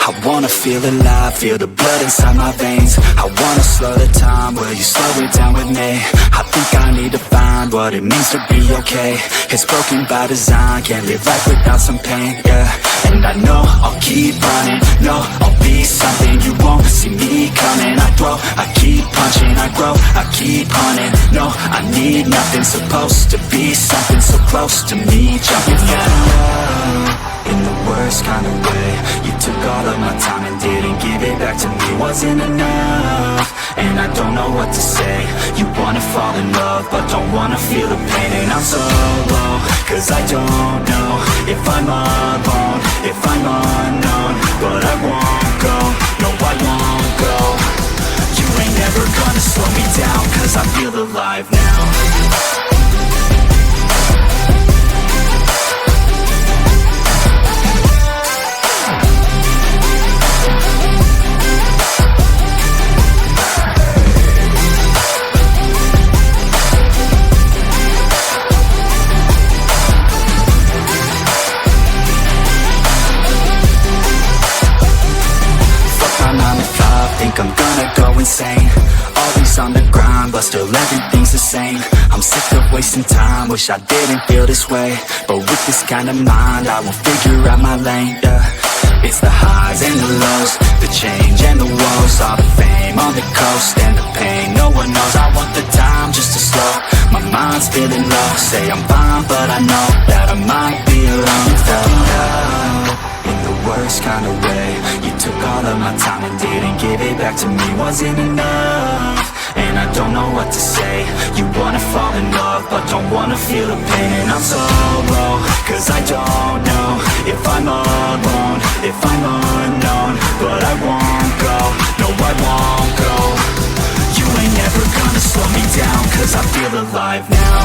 I wanna feel alive, feel the blood inside my veins. I wanna slow the time, will you slow it down with me? I think I need to find what it means to be okay. It's broken by design, can't live life without some pain, yeah. And I know I'll keep running, no, I'll be something you won't see me coming. I throw, I keep punching, I grow, I keep hunting. No, I need nothing, supposed to be something so close to me. Jumping from love in the worst kind of way. You took all of my time and didn't give it back to me. Wasn't enough, and I don't know what to say. You wanna fall in love, but don't wanna feel the pain. And I'm so low, cause I don't know if I'm alone, if I'm unknown. But I won't go, no I won't go. You ain't never gonna slow me down, cause I feel alive now. Think I'm gonna go insane. Always on the grind, but still everything's the same. I'm sick of wasting time, wish I didn't feel this way. But with this kind of mind, I will figure out my lane, yeah. It's the highs and the lows, the change and the woes. All the fame on the coast and the pain no one knows. I want the time just to slow, my mind's feeling low. Say I'm fine, but I know that I might be alone. Fell in love in the worst kind of way. You took all of my time and didn't give it back to me. Wasn't enough, and I don't know what to say. You wanna fall in love, but don't wanna feel the pain. And I'm so low, cause I don't know if I'm alone, if I'm unknown. But I won't go, no I won't go. You ain't never gonna slow me down, cause I feel alive now.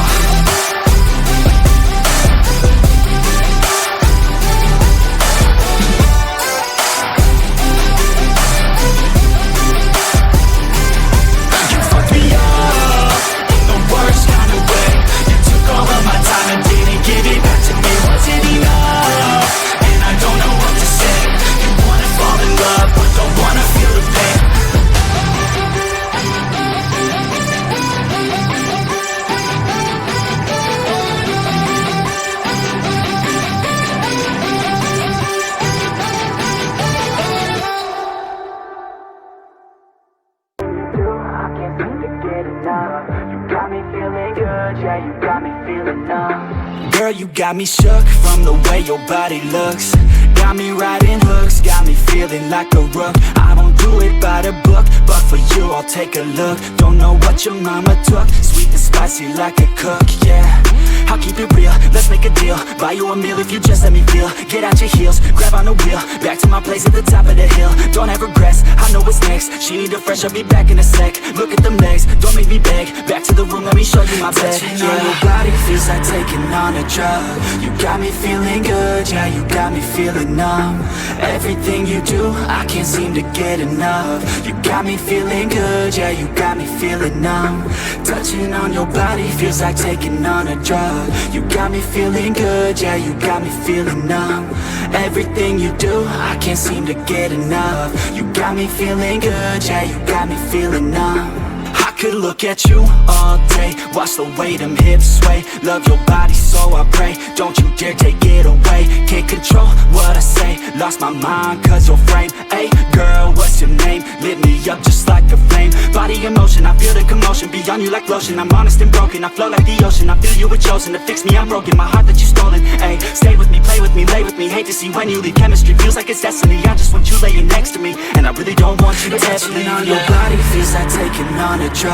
Girl, you got me shook from the way your body looks. Got me riding hooks, got me feeling like a rook. I don't do it by the book, but for you I'll take a look. Don't know what your mama took, sweet and spicy like a cook, yeah. I'll keep it real, let's make a deal. Buy you a meal if you just let me feel. Get out your heels, grab on the wheel. Back to my place at the top of the hill. Don't have regrets, I know what's next. She need a fresh, I'll be back in a sec. Look at them legs, don't make me beg. Back to the room, let me show you my bed. Touching on your body feels like taking on a drug. You got me feeling good, yeah, you got me feeling numb. Everything you do, I can't seem to get enough. You got me feeling good, yeah, you got me feeling numb. Touching on your body feels like taking on a drug. You got me feeling good, yeah, you got me feeling numb. Everything you do, I can't seem to get enough. You got me feeling good, yeah, you got me feeling numb. I could look at you all day, watch the way them hips sway. Love your body so I pray, don't you dare take it away. Can't control what I say, lost my mind cause your frame. Hey girl, what's your name? Lit me up just like a flame. Body in motion, I feel the commotion. Beyond you like lotion, I'm honest and broken. I flow like the ocean, I feel you were chosen to fix me, I'm broken. My heart that you stolen, hey. Stay with me, play with me, lay with me. Hate to see when you leave, chemistry feels like it's destiny. I just want you laying next to me, and I really don't want you to ever leave. On your body feels like taking on a drug.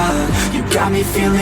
You got me feeling